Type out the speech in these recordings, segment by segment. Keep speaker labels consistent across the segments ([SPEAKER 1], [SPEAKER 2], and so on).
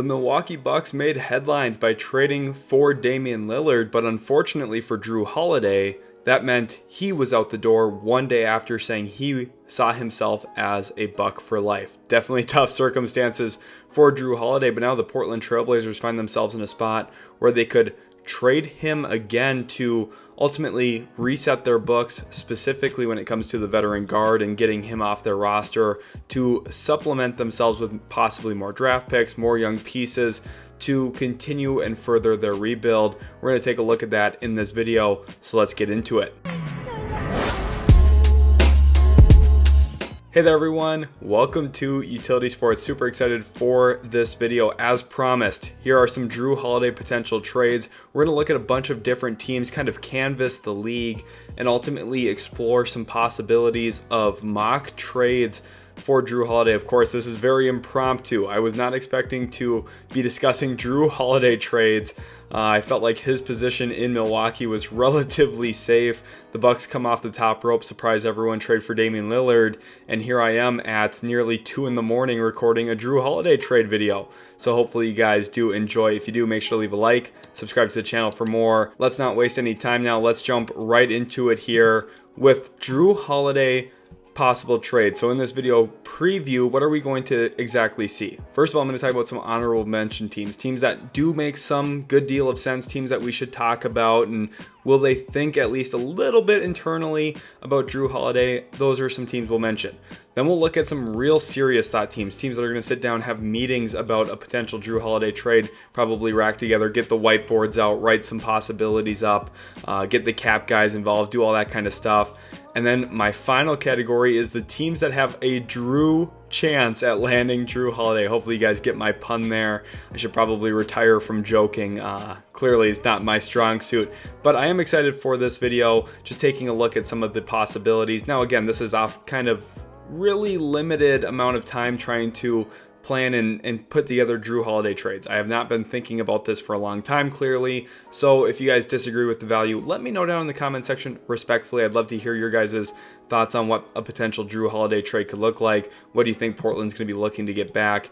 [SPEAKER 1] The Milwaukee Bucks made headlines by trading for Damian Lillard, but unfortunately for Jrue Holiday, that meant he was out the door one day after, saying he saw himself as a Buck for life. Definitely tough circumstances for Jrue Holiday, but now the Portland Trailblazers find themselves in a spot where they could trade him again to ultimately reset their books, specifically when it comes to the veteran guard and getting him off their roster, to supplement themselves with possibly more draft picks, more young pieces to continue and further their rebuild. We're going to take a look at that in this video, so let's get into it. Hey there everyone, welcome to Utility Sports. Super excited for this video. As promised, here are some Jrue Holiday potential trades. We're going to look at a bunch of different teams, kind of canvass the league, and ultimately explore some possibilities of mock trades for Jrue Holiday. Of course, this is very impromptu. I was not expecting to be discussing Jrue Holiday trades. I felt like his position in Milwaukee was relatively safe. The Bucks come off the top rope, surprise everyone, trade for Damian Lillard, and here I am at nearly 2 in the morning recording a Jrue Holiday trade video. So hopefully you guys do enjoy. If you do, make sure to leave a like, subscribe to the channel for more. Let's not waste any time now. Let's jump right into it here with Jrue Holiday possible trade. So in this video preview, what are we going to exactly see? First of all, I'm going to talk about some honorable mention teams that do make some good deal of sense, teams that we should talk about, and will they think at least a little bit internally about Jrue Holiday? Those are some teams we'll mention. Then we'll look at some real serious thought teams that are going to sit down, have meetings about a potential Jrue Holiday trade, probably rack together, get the whiteboards out, write some possibilities up, get the cap guys involved, do all that kind of stuff. And then my final category is the teams that have a Jrue chance at landing Jrue Holiday. Hopefully you guys get my pun there. I should probably retire from joking. Clearly it's not my strong suit, but I am excited for this video, just taking a look at some of the possibilities. Now again, this is off kind of really limited amount of time trying to plan and put together Jrue Holiday trades. I have not been thinking about this for a long time, clearly. So if you guys disagree with the value, let me know down in the comment section respectfully. I'd love to hear your guys' thoughts on what a potential Jrue Holiday trade could look like. What do you think Portland's going to be looking to get back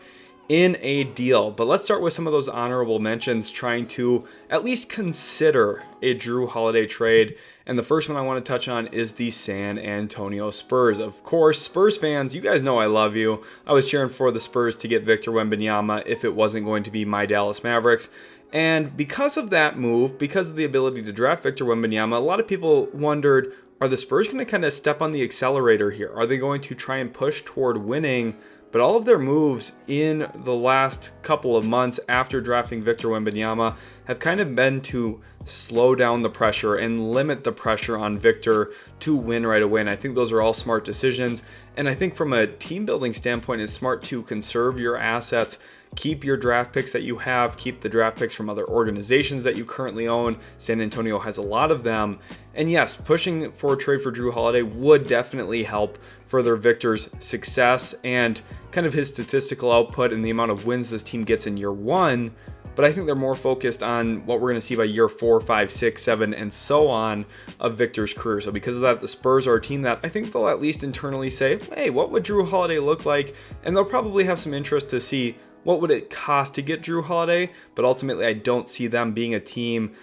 [SPEAKER 1] in a deal? But let's start with some of those honorable mentions, trying to at least consider a Jrue Holiday trade. And the first one I want to touch on is the San Antonio Spurs. Of course, Spurs fans, you guys know I love you. I was cheering for the Spurs to get Victor Wembanyama if it wasn't going to be my Dallas Mavericks. And because of that move, because of the ability to draft Victor Wembanyama, a lot of people wondered, are the Spurs going to kind of step on the accelerator here? Are they going to try and push toward winning? But all of their moves in the last couple of months after drafting Victor Wembanyama have kind of been to slow down the pressure and limit the pressure on Victor to win right away. And I think those are all smart decisions. And I think from a team building standpoint, it's smart to conserve your assets, keep your draft picks that you have, keep the draft picks from other organizations that you currently own. San Antonio has a lot of them. And yes, pushing for a trade for Jrue Holiday would definitely help further Victor's success and kind of his statistical output and the amount of wins this team gets in year one. But I think they're more focused on what we're going to see by year 4, 5, 6, 7, and so on of Victor's career. So because of that, the Spurs are a team that I think they'll at least internally say, hey, what would Jrue Holiday look like? And they'll probably have some interest to see what would it cost to get Jrue Holiday. But ultimately, I don't see them being a team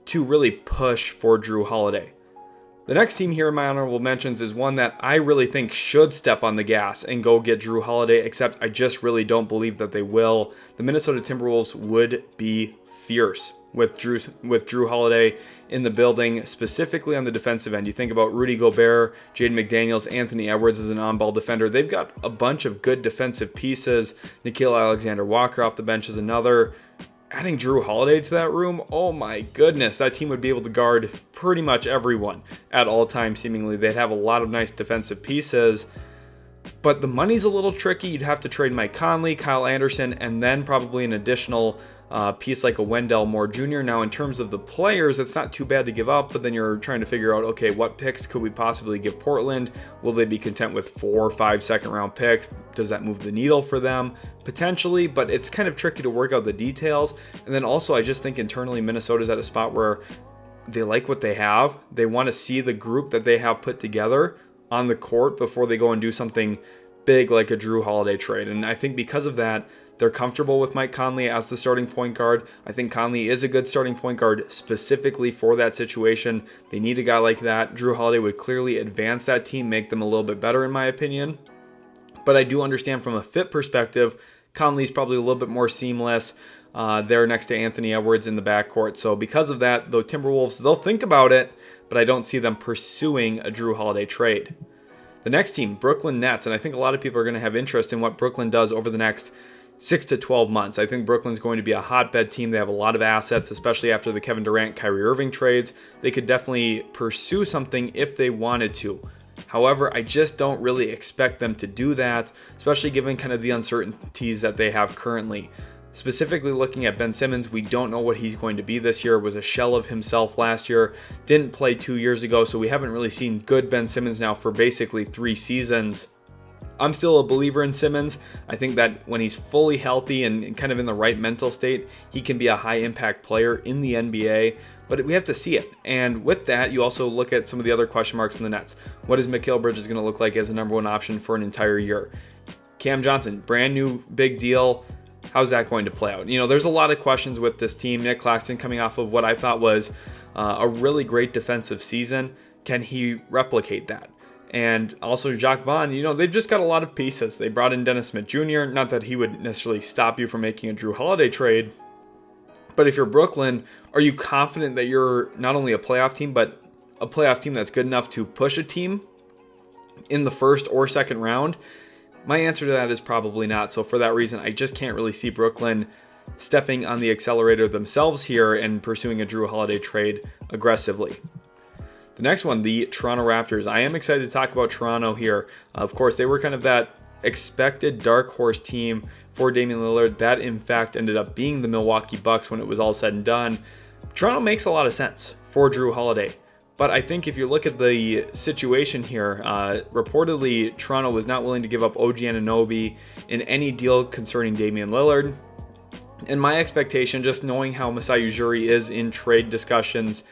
[SPEAKER 1] to really push for Jrue Holiday. The next team here in my honorable mentions is one that I really think should step on the gas and go get Jrue Holiday, except I just really don't believe that they will. The Minnesota Timberwolves would be fierce with Jrue Holiday in the building, specifically on the defensive end. You think about Rudy Gobert, Jaden McDaniels, Anthony Edwards as an on-ball defender. They've got a bunch of good defensive pieces. Nickeil Alexander-Walker off the bench is another. Adding Jrue Holiday to that room, oh my goodness, that team would be able to guard pretty much everyone at all times, seemingly. They'd have a lot of nice defensive pieces, but the money's a little tricky. You'd have to trade Mike Conley, Kyle Anderson, and then probably an additional piece like a Wendell Moore Jr. Now, in terms of the players, it's not too bad to give up, but then you're trying to figure out, okay, what picks could we possibly give Portland? Will they be content with 4 or 5 second-round picks? Does that move the needle for them? Potentially, but it's kind of tricky to work out the details. And then also, I just think internally, Minnesota's at a spot where they like what they have. They want to see the group that they have put together on the court before they go and do something big like a Jrue Holiday trade. And I think because of that, They're comfortable with Mike Conley as the starting point guard. I think Conley is a good starting point guard specifically for that situation. They need a guy like that. Jrue Holiday would clearly advance that team, make them a little bit better in my opinion. But I do understand from a fit perspective, Conley's probably a little bit more seamless there next to Anthony Edwards in the backcourt. So because of that, the Timberwolves, they'll think about it, but I don't see them pursuing a Jrue Holiday trade. The next team, Brooklyn Nets, and I think a lot of people are going to have interest in what Brooklyn does over the next 6 to 12 months. I think Brooklyn's going to be a hotbed team. They have a lot of assets, especially after the Kevin Durant, Kyrie Irving trades. They could definitely pursue something if they wanted to. However, I just don't really expect them to do that, especially given kind of the uncertainties that they have currently. Specifically looking at Ben Simmons, we don't know what he's going to be this year. Was a shell of himself last year. Didn't play 2 years ago, so we haven't really seen good Ben Simmons now for basically 3 seasons. I'm still a believer in Simmons. I think that when he's fully healthy and kind of in the right mental state, he can be a high impact player in the NBA, but we have to see it. And with that, you also look at some of the other question marks in the Nets. What is Mikal Bridges going to look like as a number 1 option for an entire year? Cam Johnson, brand new big deal. How's that going to play out? There's a lot of questions with this team. Nick Claxton coming off of what I thought was a really great defensive season. Can he replicate that? And also Jacques Vaughn, they've just got a lot of pieces. They brought in Dennis Smith Jr., not that he would necessarily stop you from making a Jrue Holiday trade, but if you're Brooklyn, are you confident that you're not only a playoff team, but a playoff team that's good enough to push a team in the first or second round? My answer to that is probably not. So for that reason, I just can't really see Brooklyn stepping on the accelerator themselves here and pursuing a Jrue Holiday trade aggressively. The next one, the Toronto Raptors. I am excited to talk about Toronto here. Of course, they were kind of that expected dark horse team for Damian Lillard. That, in fact, ended up being the Milwaukee Bucks when it was all said and done. Toronto makes a lot of sense for Jrue Holiday. But I think if you look at the situation here, reportedly Toronto was not willing to give up OG Anunoby in any deal concerning Damian Lillard. And my expectation, just knowing how Masai Ujiri is in trade discussions,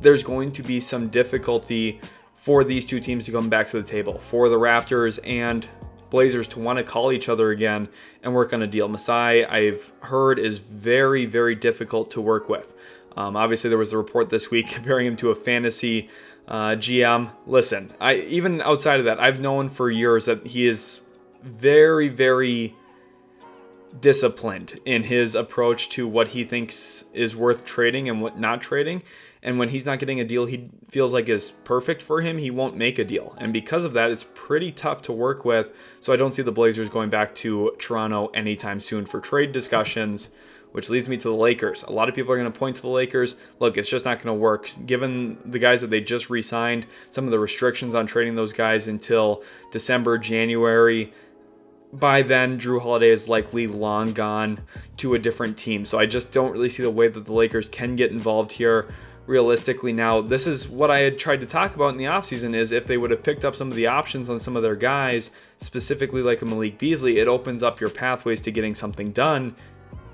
[SPEAKER 1] there's going to be some difficulty for these two teams to come back to the table, for the Raptors and Blazers to want to call each other again and work on a deal. Masai, I've heard, is very, very difficult to work with. Obviously, there was the report this week comparing him to a fantasy GM. Listen, even outside of that, I've known for years that he is very, very disciplined in his approach to what he thinks is worth trading and what not trading. And when he's not getting a deal he feels like is perfect for him, he won't make a deal. And because of that, it's pretty tough to work with. So I don't see the Blazers going back to Toronto anytime soon for trade discussions, which leads me to the Lakers. A lot of people are going to point to the Lakers. Look, it's just not going to work. Given the guys that they just re-signed, some of the restrictions on trading those guys until December, January, by then, Jrue Holiday is likely long gone to a different team. So I just don't really see the way that the Lakers can get involved here. Realistically, now, this is what I had tried to talk about in the offseason, is if they would have picked up some of the options on some of their guys, specifically like a Malik Beasley, it opens up your pathways to getting something done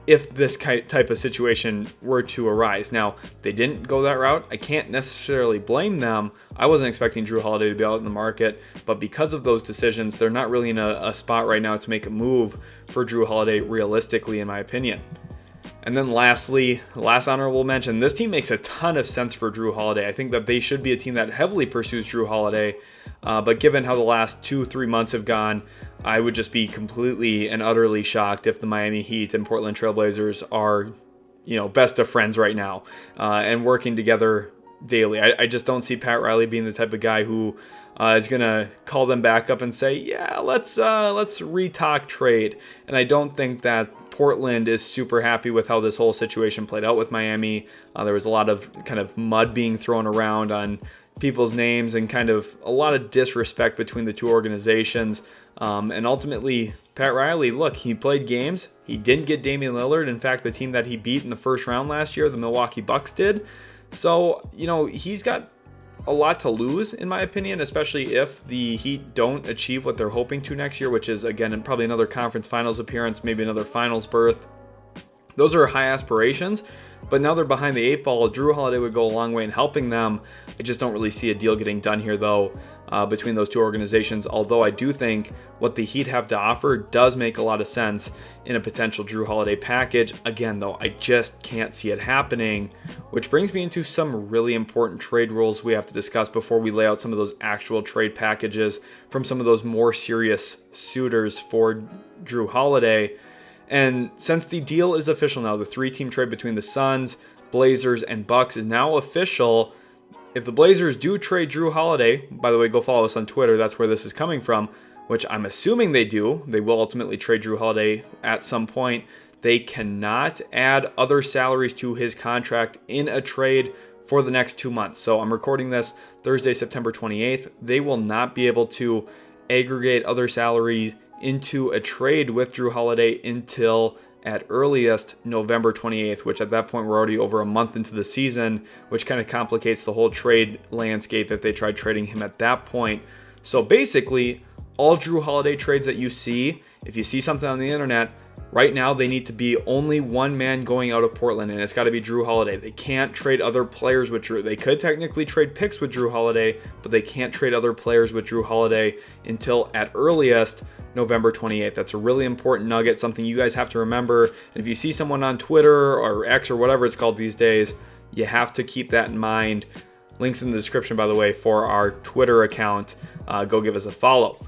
[SPEAKER 1] if this type of situation were to arise. Now, they didn't go that route. I can't necessarily blame them. I wasn't expecting Jrue Holiday to be out in the market, but because of those decisions, they're not really in a spot right now to make a move for Jrue Holiday realistically, in my opinion. And then lastly, last honorable mention, this team makes a ton of sense for Jrue Holiday. I think that they should be a team that heavily pursues Jrue Holiday, but given how the last 2-3 months have gone, I would just be completely and utterly shocked if the Miami Heat and Portland Trailblazers are, best of friends right now and working together daily. I just don't see Pat Riley being the type of guy who is going to call them back up and say, yeah, let's re-talk trade. And I don't think that Portland is super happy with how this whole situation played out with Miami. There was a lot of kind of mud being thrown around on people's names and kind of a lot of disrespect between the two organizations. And ultimately, Pat Riley, look, he played games. He didn't get Damian Lillard. In fact, the team that he beat in the first round last year, the Milwaukee Bucks, did. So, he's got a lot to lose, in my opinion, especially if the Heat don't achieve what they're hoping to next year, which is, again, probably another conference finals appearance, maybe another finals berth. Those are high aspirations, But now they're behind the 8 ball. Jrue Holiday would go a long way in helping them. I just don't really see a deal getting done here, though, between those two organizations. Although I do think what the Heat have to offer does make a lot of sense in a potential Jrue Holiday package. Again, though, I just can't see it happening, which brings me into some really important trade rules we have to discuss before we lay out some of those actual trade packages from some of those more serious suitors for Jrue Holiday. And since the deal is official now, the 3-team trade between the Suns, Blazers, and Bucks is now official. If the Blazers do trade Jrue Holiday, by the way, go follow us on Twitter, that's where this is coming from, which I'm assuming they do. They will ultimately trade Jrue Holiday at some point. They cannot add other salaries to his contract in a trade for the next 2 months. So I'm recording this Thursday, September 28th. They will not be able to aggregate other salaries into a trade with Jrue Holiday until at earliest November 28th, which at that point we're already over a month into the season, which kind of complicates the whole trade landscape if they tried trading him at that point. So basically, all Jrue Holiday trades that you see, if you see something on the internet, right now they need to be only one man going out of Portland, and it's got to be Jrue Holiday. They can't trade other players with Jrue. They could technically trade picks with Jrue Holiday, but they can't trade other players with Jrue Holiday until at earliest November 28th. That's a really important nugget, something you guys have to remember. And if you see someone on Twitter or X or whatever it's called these days, you have to keep that in mind. Links in the description, by the way, for our Twitter account. Go give us a follow.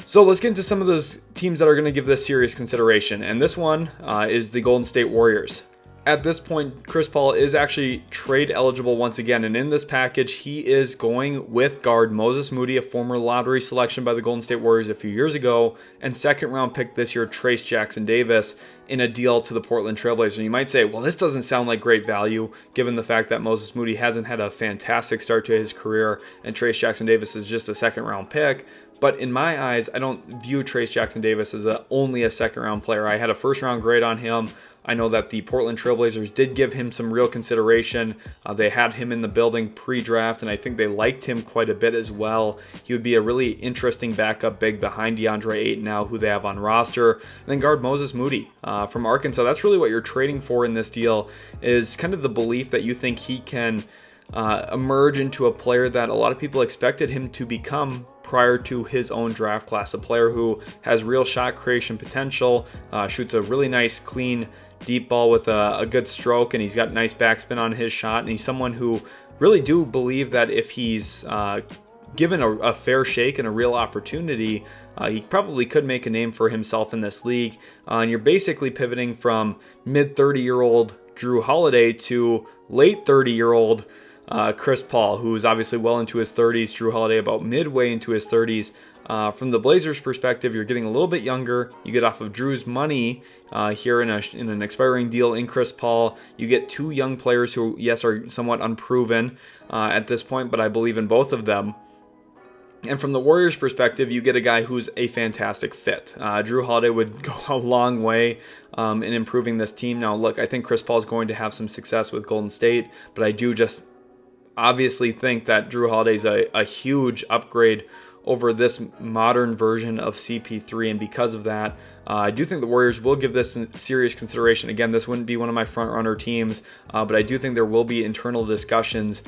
[SPEAKER 1] So let's get into some of those teams that are going to give this serious consideration. And this one is the Golden State Warriors. At this point, Chris Paul is actually trade eligible once again. And in this package, he is going with guard Moses Moody, a former lottery selection by the Golden State Warriors a few years ago, and second round pick this year, Trayce Jackson-Davis, in a deal to the Portland Trailblazers. And you might say, well, this doesn't sound like great value, given the fact that Moses Moody hasn't had a fantastic start to his career, and Trayce Jackson-Davis is just a second round pick. But in my eyes, I don't view Trayce Jackson-Davis as only a second-round player. I had a first-round grade on him. I know that the Portland Trailblazers did give him some real consideration. They had him in the building pre-draft, and I think they liked him quite a bit as well. He would be a really interesting backup big behind DeAndre Ayton now, who they have on roster. And then guard Moses Moody from Arkansas. That's really what you're trading for in this deal, is kind of the belief that you think he can emerge into a player that a lot of people expected him to become prior to his own draft class. A player who has real shot creation potential, shoots a really nice, clean, deep ball with a good stroke, and he's got nice backspin on his shot. And he's someone who really do believe that if he's given a fair shake and a real opportunity, he probably could make a name for himself in this league. And you're basically pivoting from mid-30-year-old Jrue Holiday to late 30-year-old Chris Paul, who's obviously well into his 30s. Jrue Holiday about midway into his 30s. From the Blazers' perspective, you're getting a little bit younger. You get off of Jrue's money here in an expiring deal in Chris Paul. You get two young players who, yes, are somewhat unproven at this point, but I believe in both of them. And from the Warriors' perspective, you get a guy who's a fantastic fit. Jrue Holiday would go a long way in improving this team. Now, look, I think Chris Paul is going to have some success with Golden State, but I do just obviously think that Jrue Holiday is a huge upgrade over this modern version of CP3, and because of that, I do think the Warriors will give this serious consideration. Again, this wouldn't be one of my front-runner teams, but I do think there will be internal discussions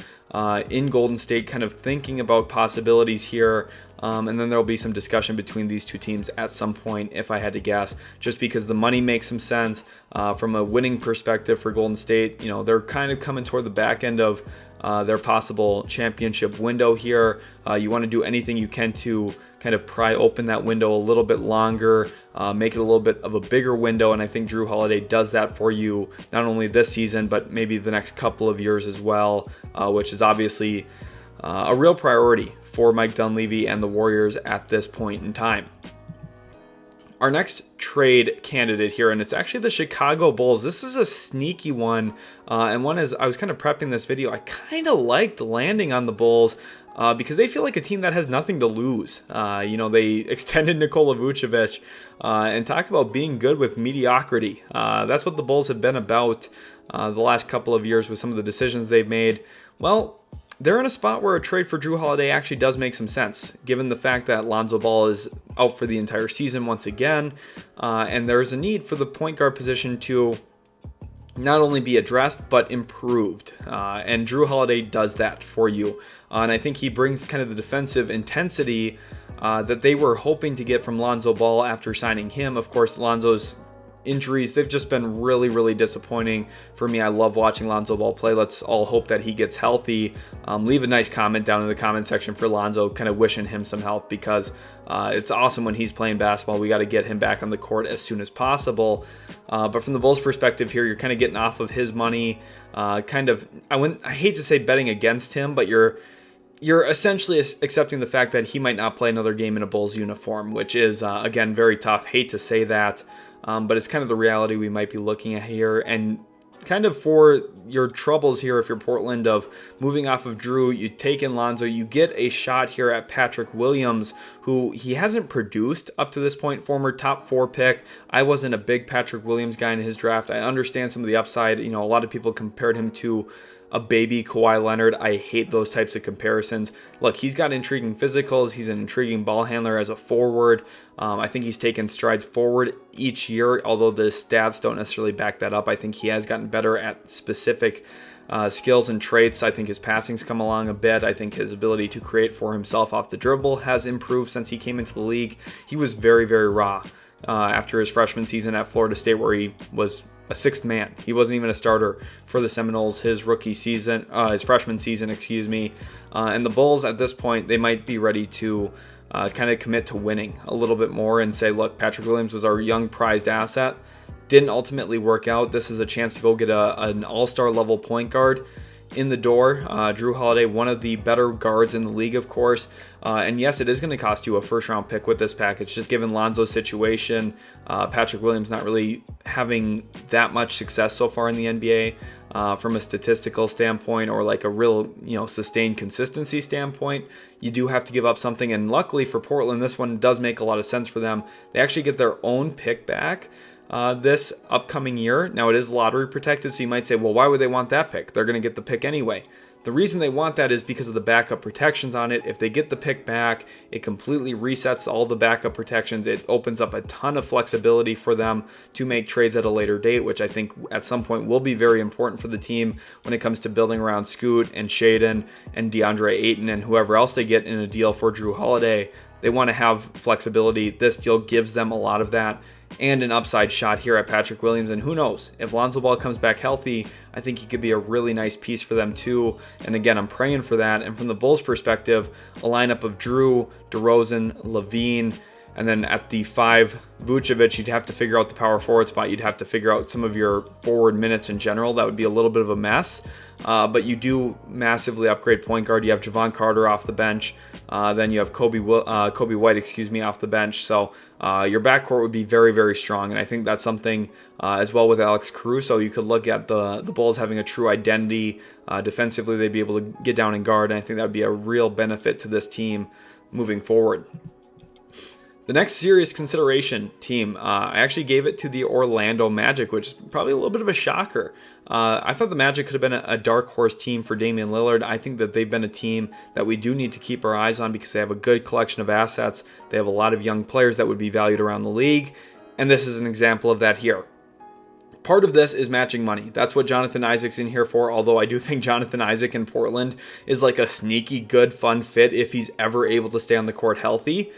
[SPEAKER 1] in Golden State kind of thinking about possibilities here, and then there will be some discussion between these two teams at some point, if I had to guess, just because the money makes some sense. From a winning perspective for Golden State, you know, they're kind of coming toward the back end of their possible championship window here. You want to do anything you can to kind of pry open that window a little bit longer, make it a little bit of a bigger window, and I think Jrue Holiday does that for you not only this season, but maybe the next couple of years as well, which is obviously a real priority for Mike Dunleavy and the Warriors at this point in time. Our next trade candidate here, and it's actually the Chicago Bulls. This is a sneaky one, and one as I was kind of prepping this video, I kind of liked landing on the Bulls because they feel like a team that has nothing to lose. You know, they extended Nikola Vucevic, and talk about being good with mediocrity. That's what the Bulls have been about the last couple of years with some of the decisions they've made. Well, they're in a spot where a trade for Jrue Holiday actually does make some sense, given the fact that Lonzo Ball is out for the entire season once again, and there's a need for the point guard position to not only be addressed, but improved. And Jrue Holiday does that for you. And I think he brings kind of the defensive intensity that they were hoping to get from Lonzo Ball after signing him. Of course, Lonzo's injuries, they've just been really, really disappointing for me. I love watching Lonzo Ball play. Let's all hope that he gets healthy. Leave a nice comment down in the comment section for Lonzo, kind of wishing him some health, because it's awesome when he's playing basketball. We got to get him back on the court as soon as possible. But from the Bulls' perspective here, you're kind of getting off of his money. I hate to say betting against him, but you're essentially accepting the fact that he might not play another game in a Bulls uniform, which is, again, very tough. Hate to say that. But it's kind of the reality we might be looking at here. And kind of for your troubles here, if you're Portland, of moving off of Jrue, you take in Lonzo, you get a shot here at Patrick Williams, who he hasn't produced up to this point, former top 4 pick. I wasn't a big Patrick Williams guy in his draft. I understand some of the upside. A lot of people compared him to a baby Kawhi Leonard. I hate those types of comparisons. Look, he's got intriguing physicals. He's an intriguing ball handler as a forward. I think he's taken strides forward each year, although the stats don't necessarily back that up. I think he has gotten better at specific skills and traits. I think his passing's come along a bit. I think his ability to create for himself off the dribble has improved since he came into the league. He was very, very raw after his freshman season at Florida State, where he was a 6th man. He wasn't even a starter for the Seminoles his freshman season, and the Bulls at this point, they might be ready to kind of commit to winning a little bit more and say, look, Patrick Williams was our young prized asset. Didn't ultimately work out. This is a chance to go get an all-star level point guard in the door. Jrue Holiday, one of the better guards in the league, of course. And yes, it is going to cost you a first-round pick with this package, just given Lonzo's situation. Patrick Williams not really having that much success so far in the NBA from a statistical standpoint, or like a real, sustained consistency standpoint. You do have to give up something, and luckily for Portland, this one does make a lot of sense for them. They actually get their own pick back this upcoming year. Now, it is lottery protected, so you might say, well, why would they want that pick? They're going to get the pick anyway. The reason they want that is because of the backup protections on it. If they get the pick back, it completely resets all the backup protections. It opens up a ton of flexibility for them to make trades at a later date, which I think at some point will be very important for the team when it comes to building around Scoot and Shaden and DeAndre Ayton and whoever else they get in a deal for Jrue Holiday. They want to have flexibility. This deal gives them a lot of that, and an upside shot here at Patrick Williams. And who knows, if Lonzo Ball comes back healthy, I think he could be a really nice piece for them too. And again, I'm praying for that. And from the Bulls' perspective, a lineup of Jrue, DeRozan, LaVine, and then at the 5, Vucevic, you'd have to figure out the power forward spot. You'd have to figure out some of your forward minutes in general. That would be a little bit of a mess. But you do massively upgrade point guard. You have Javon Carter off the bench. Then you have Kobe White, off the bench. So your backcourt would be very, very strong. And I think that's something as well with Alex Caruso. You could look at the Bulls having a true identity. Defensively, they'd be able to get down and guard. And I think that would be a real benefit to this team moving forward. The next serious consideration team, I actually gave it to the Orlando Magic, which is probably a little bit of a shocker. I thought the Magic could have been a dark horse team for Damian Lillard. I think that they've been a team that we do need to keep our eyes on because they have a good collection of assets. They have a lot of young players that would be valued around the league, and this is an example of that here. Part of this is matching money. That's what Jonathan Isaac's in here for, although I do think Jonathan Isaac in Portland is like a sneaky, good, fun fit if he's ever able to stay on the court healthy.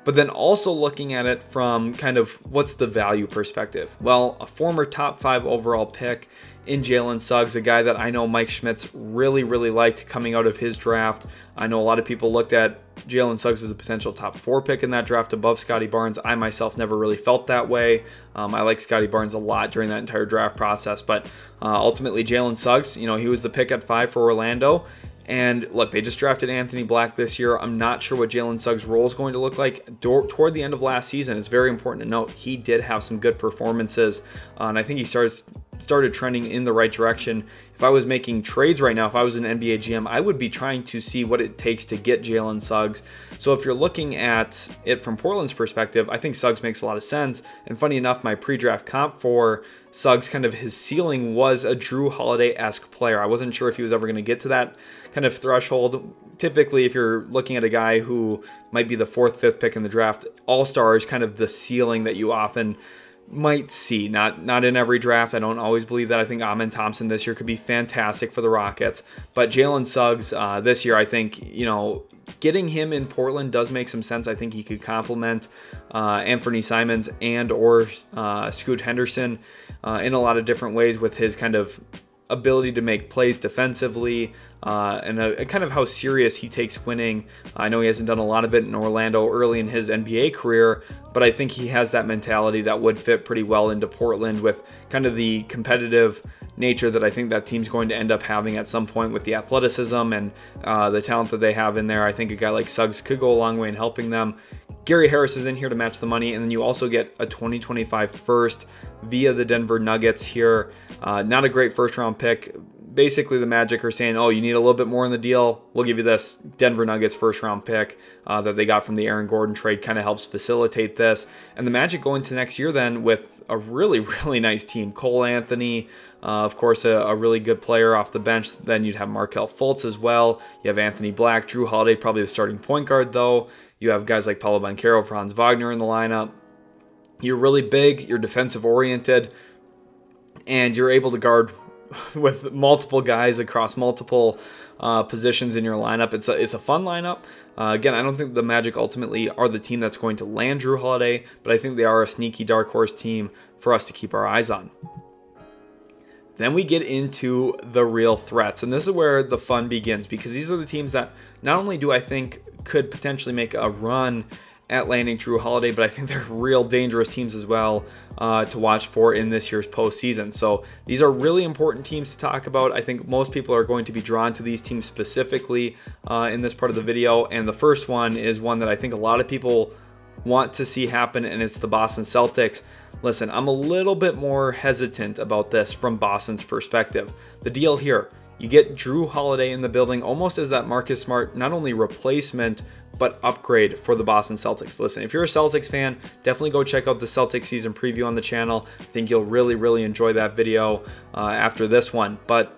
[SPEAKER 1] But then also looking at it from kind of what's the value perspective. Well, a former top 5 overall pick in Jalen Suggs, a guy that I know Mike Schmitz really, really liked coming out of his draft. I know a lot of people looked at Jalen Suggs as a potential top 4 pick in that draft above Scotty Barnes. I myself never really felt that way. I like Scotty Barnes a lot during that entire draft process. But ultimately, Jalen Suggs, he was the pick at 5 for Orlando. And look, they just drafted Anthony Black this year. I'm not sure what Jalen Suggs' role is going to look like toward the end of last season. It's very important to note he did have some good performances, and I think he started trending in the right direction. If I was making trades right now, if I was an NBA GM, I would be trying to see what it takes to get Jalen Suggs. So if you're looking at it from Portland's perspective, I think Suggs makes a lot of sense. And funny enough, my pre-draft comp for Suggs, kind of his ceiling was a Jrue Holiday-esque player. I wasn't sure if he was ever going to get to that kind of threshold. Typically, if you're looking at a guy who might be the 4th, 5th pick in the draft, all-star is kind of the ceiling that you often might see. Not in every draft. I don't always believe that. I think Amen Thompson this year could be fantastic for the Rockets. But Jalen Suggs this year, I think, getting him in Portland does make some sense. I think he could complement Anthony Simons and or Scoot Henderson in a lot of different ways with his kind of ability to make plays defensively and kind of how serious he takes winning. I know he hasn't done a lot of it in Orlando early in his NBA career, but I think he has that mentality that would fit pretty well into Portland with kind of the competitive nature that I think that team's going to end up having at some point with the athleticism and the talent that they have in there. I think a guy like Suggs could go a long way in helping them. Gary Harris is in here to match the money, and then you also get a 2025 first via the Denver Nuggets here. Not a great first round pick. Basically, the Magic are saying, oh, you need a little bit more in the deal. We'll give you this Denver Nuggets first round pick that they got from the Aaron Gordon trade. Kind of helps facilitate this. And the Magic go into next year then with a really, really nice team. Cole Anthony, of course, a really good player off the bench. Then you'd have Markelle Fultz as well. You have Anthony Black, Jrue Holiday, probably the starting point guard though. You have guys like Paolo Banchero, Franz Wagner in the lineup. You're really big, you're defensive oriented, and you're able to guard with multiple guys across multiple positions in your lineup. It's a fun lineup. Again, I don't think the Magic ultimately are the team that's going to land Jrue Holiday, but I think they are a sneaky dark horse team for us to keep our eyes on. Then we get into the real threats, and this is where the fun begins, because these are the teams that not only do I think could potentially make a run at landing Jrue Holiday, but I think they're real dangerous teams as well to watch for in this year's postseason. So these are really important teams to talk about. I think most people are going to be drawn to these teams specifically in this part of the video, and the first one is one that I think a lot of people want to see happen, and it's the Boston Celtics. Listen, I'm a little bit more hesitant about this from Boston's perspective. The deal here, you get Jrue Holiday in the building almost as that Marcus Smart, not only replacement, but upgrade for the Boston Celtics. Listen, if you're a Celtics fan, definitely go check out the Celtics season preview on the channel. I think you'll really, really enjoy that video after this one. But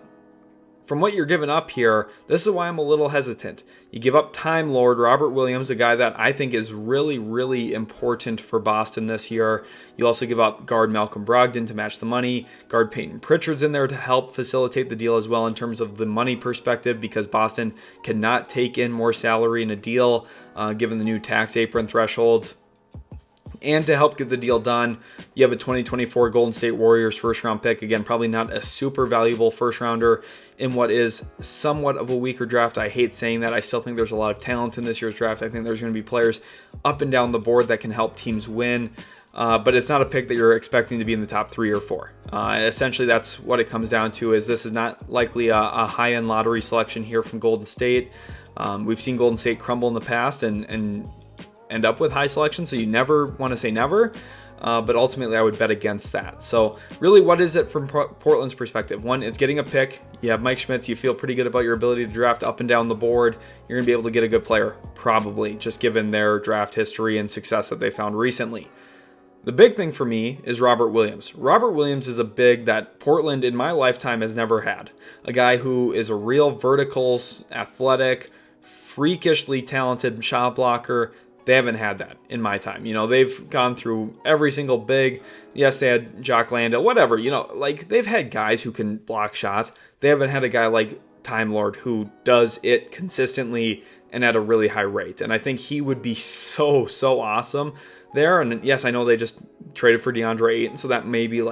[SPEAKER 1] from what you're giving up here, this is why I'm a little hesitant. You give up Time Lord Robert Williams, a guy that I think is really, really important for Boston this year. You also give up guard Malcolm Brogdon to match the money. Guard Peyton Pritchard's in there to help facilitate the deal as well in terms of the money perspective, because Boston cannot take in more salary in a deal given the new tax apron thresholds. And to help get the deal done, you have a 2024 Golden State Warriors first round pick. Again, probably not a super valuable first rounder in what is somewhat of a weaker draft. I hate saying that. I still think there's a lot of talent in this year's draft. I think there's going to be players up and down the board that can help teams win. But it's not a pick that you're expecting to be in the top 3 or 4. Essentially, that's what it comes down to. Is this is not likely a high-end lottery selection here from Golden State. We've seen Golden State crumble in the past and end up with high selection, so you never want to say never, but ultimately I would bet against that. So really, what is it from Portland's perspective? One, it's getting a pick. You have Mike Schmitz. You feel pretty good about your ability to draft up and down the board. You're going to be able to get a good player, probably, just given their draft history and success that they found recently. The big thing for me is Robert Williams. Robert Williams is a big that Portland in my lifetime has never had. A guy who is a real verticals, athletic, freakishly talented shot blocker. They haven't had that in my time. They've gone through every single big. Yes, they had Jock Landale, whatever. They've had guys who can block shots. They haven't had a guy like Time Lord who does it consistently and at a really high rate. And I think he would be so, so awesome there. And yes, I know they just traded for DeAndre Ayton, so that maybe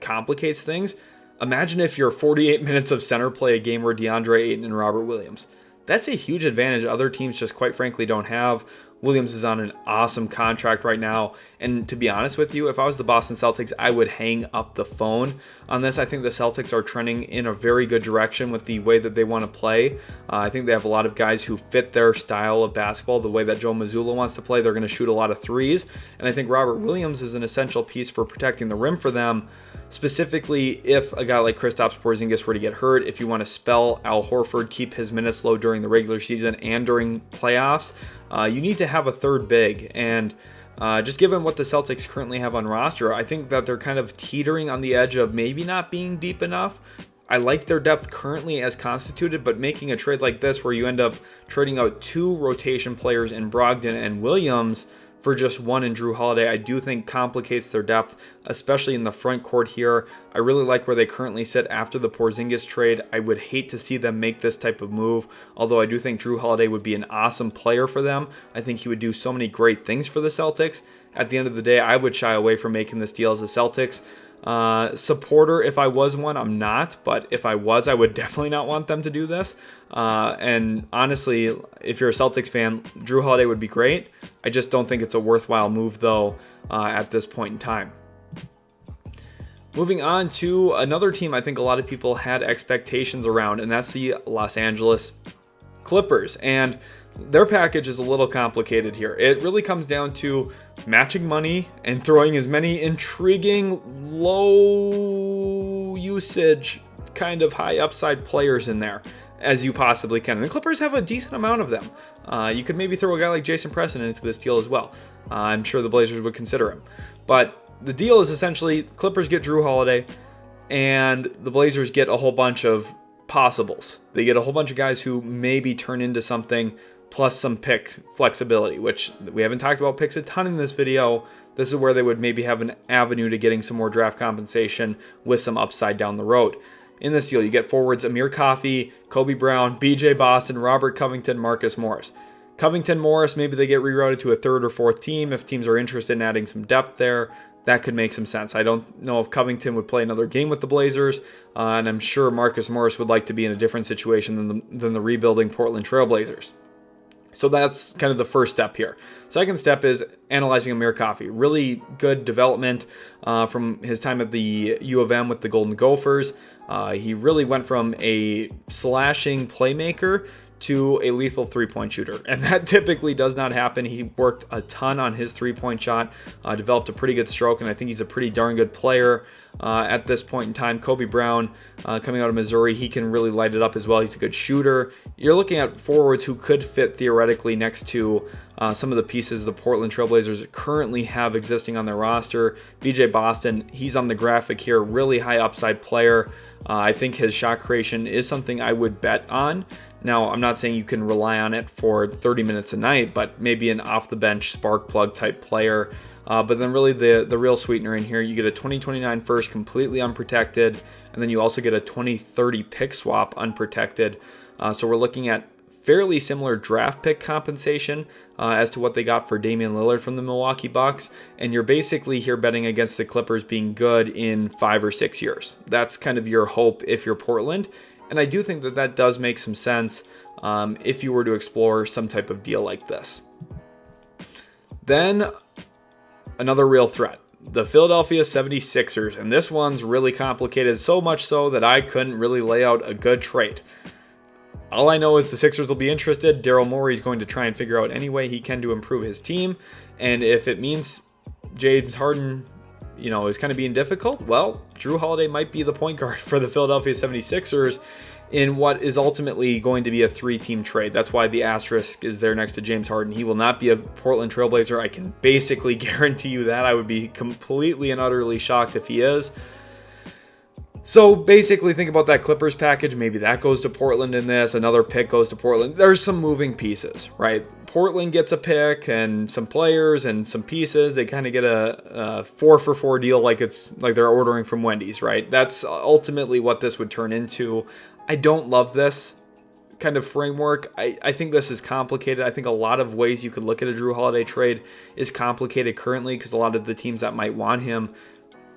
[SPEAKER 1] complicates things. Imagine if you're 48 minutes of center play a game where DeAndre Ayton and Robert Williams. That's a huge advantage other teams just quite frankly don't have. Williams is on an awesome contract right now, and to be honest with you, if I was the Boston Celtics, I would hang up the phone on this. I think the Celtics are trending in a very good direction with the way that they want to play. I think they have a lot of guys who fit their style of basketball, the way that Joe Mazzulla wants to play. They're going to shoot a lot of threes, and I think Robert Williams is an essential piece for protecting the rim for them. Specifically, if a guy like Kristaps Porzingis were to get hurt, if you want to spell Al Horford, keep his minutes low during the regular season and during playoffs, you need to have a third big. And just given what the Celtics currently have on roster, I think that they're kind of teetering on the edge of maybe not being deep enough. I like their depth currently as constituted, but making a trade like this where you end up trading out 2 rotation players in Brogdon and Williams for just one in Jrue Holiday, I do think complicates their depth, especially in the front court here. I really like where they currently sit after the Porzingis trade. I would hate to see them make this type of move, although I do think Jrue Holiday would be an awesome player for them. I think he would do so many great things for the Celtics. At the end of the day, I would shy away from making this deal as a Celtics supporter. If I was one, I'm not, but if I was, I would definitely not want them to do this. And honestly, if you're a Celtics fan, Jrue Holiday would be great. I just don't think it's a worthwhile move, though, at this point in time. Moving on to another team I think a lot of people had expectations around, and that's the Los Angeles Clippers. And their package is a little complicated here. It really comes down to matching money and throwing as many intriguing, low usage, kind of high upside players in there as you possibly can. And the Clippers have a decent amount of them. You could maybe throw a guy like Jason Preston into this deal as well. I'm sure the Blazers would consider him. But the deal is essentially Clippers get Jrue Holiday and the Blazers get a whole bunch of possibles. They get a whole bunch of guys who maybe turn into something, plus some pick flexibility, which we haven't talked about picks a ton in this video. This is where they would maybe have an avenue to getting some more draft compensation with some upside down the road. In this deal, you get forwards Amir Coffey, Kobe Brown, BJ Boston, Robert Covington, Marcus Morris. Covington, Morris, maybe they get rerouted to a third or fourth team if teams are interested in adding some depth there. That could make some sense. I don't know if Covington would play another game with the Blazers, and I'm sure Marcus Morris would like to be in a different situation than the rebuilding Portland Trail Blazers. So that's kind of the first step here. Second step is analyzing Amir Coffey. Really good development from his time at the U of M with the Golden Gophers. He really went from a slashing playmaker to a lethal three-point shooter. And that typically does not happen. He worked a ton on his three-point shot, developed a pretty good stroke, and I think he's a pretty darn good player at this point in time. Kobe Brown, coming out of Missouri, he can really light it up as well. He's a good shooter. You're looking at forwards who could fit theoretically next to some of the pieces the Portland Trail Blazers currently have existing on their roster. BJ Boston, he's on the graphic here, really high upside player. I think his shot creation is something I would bet on. Now, I'm not saying you can rely on it for 30 minutes a night, but maybe an off-the-bench spark plug type player. But then really the real sweetener in here, you get a 2029 first completely unprotected, and then you also get a 2030 pick swap unprotected. So we're looking at fairly similar draft pick compensation as to what they got for Damian Lillard from the Milwaukee Bucks, and you're basically here betting against the Clippers being good in 5 or 6 years. That's kind of your hope if you're Portland. And I do think that does make some sense if you were to explore some type of deal like this. Then, another real threat. The Philadelphia 76ers. And this one's really complicated, so much so that I couldn't really lay out a good trade. All I know is the Sixers will be interested. Daryl Morey is going to try and figure out any way he can to improve his team. And if it means James Harden is kind of being difficult, well, Jrue Holiday might be the point guard for the Philadelphia 76ers in what is ultimately going to be a 3-team trade. That's why the asterisk is there next to James Harden. He will not be a Portland Trailblazer. I can basically guarantee you that. I would be completely and utterly shocked if he is. So basically think about that Clippers package. Maybe that goes to Portland in this. Another pick goes to Portland. There's some moving pieces, right? Portland gets a pick and some players and some pieces. They kind of get a 4-for-4 deal like they're ordering from Wendy's, right? That's ultimately what this would turn into. I don't love this kind of framework. I think this is complicated. I think a lot of ways you could look at a Jrue Holiday trade is complicated currently because a lot of the teams that might want him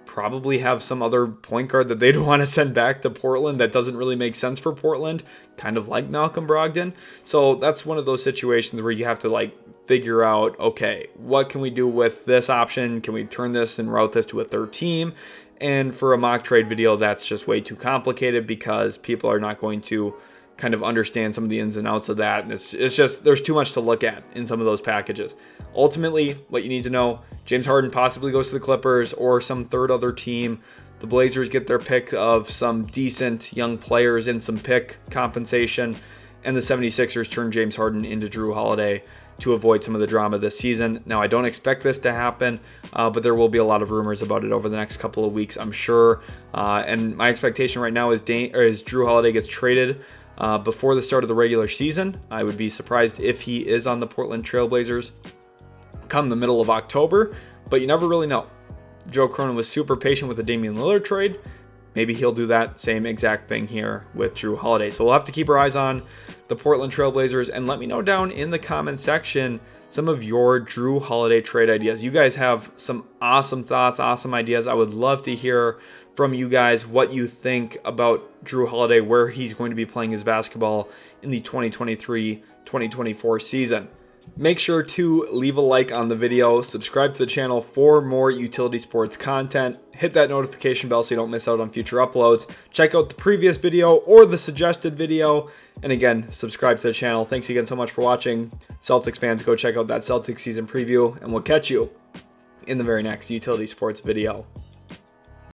[SPEAKER 1] probably have some other point guard that they'd want to send back to Portland that doesn't really make sense for Portland, kind of like Malcolm Brogdon. So that's one of those situations where you have to figure out, okay, what can we do with this option? Can we turn this and route this to a third team? And for a mock trade video, that's just way too complicated because people are not going to kind of understand some of the ins and outs of that. And it's just, there's too much to look at in some of those packages. Ultimately, what you need to know, James Harden possibly goes to the Clippers or some third other team. The Blazers get their pick of some decent young players and some pick compensation. And the 76ers turn James Harden into Jrue Holiday to avoid some of the drama this season. Now, I don't expect this to happen, but there will be a lot of rumors about it over the next couple of weeks, I'm sure. And my expectation right now is Jrue Holiday gets traded before the start of the regular season. I would be surprised if he is on the Portland Trailblazers. come the middle of October, but you never really know. Joe Cronin was super patient with the Damian Lillard trade. Maybe he'll do that same exact thing here with Jrue Holiday. So we'll have to keep our eyes on the Portland Trailblazers, and let me know down in the comment section some of your Jrue Holiday trade ideas. You guys have some awesome thoughts, awesome ideas. I would love to hear from you guys what you think about Jrue Holiday, where he's going to be playing his basketball in the 2023-2024 season. Make sure to leave a like on the video, subscribe to the channel for more utility sports content, hit that notification bell so you don't miss out on future uploads, check out the previous video or the suggested video, and again, subscribe to the channel. Thanks again so much for watching. Celtics fans, go check out that Celtics season preview, and we'll catch you in the very next utility sports video.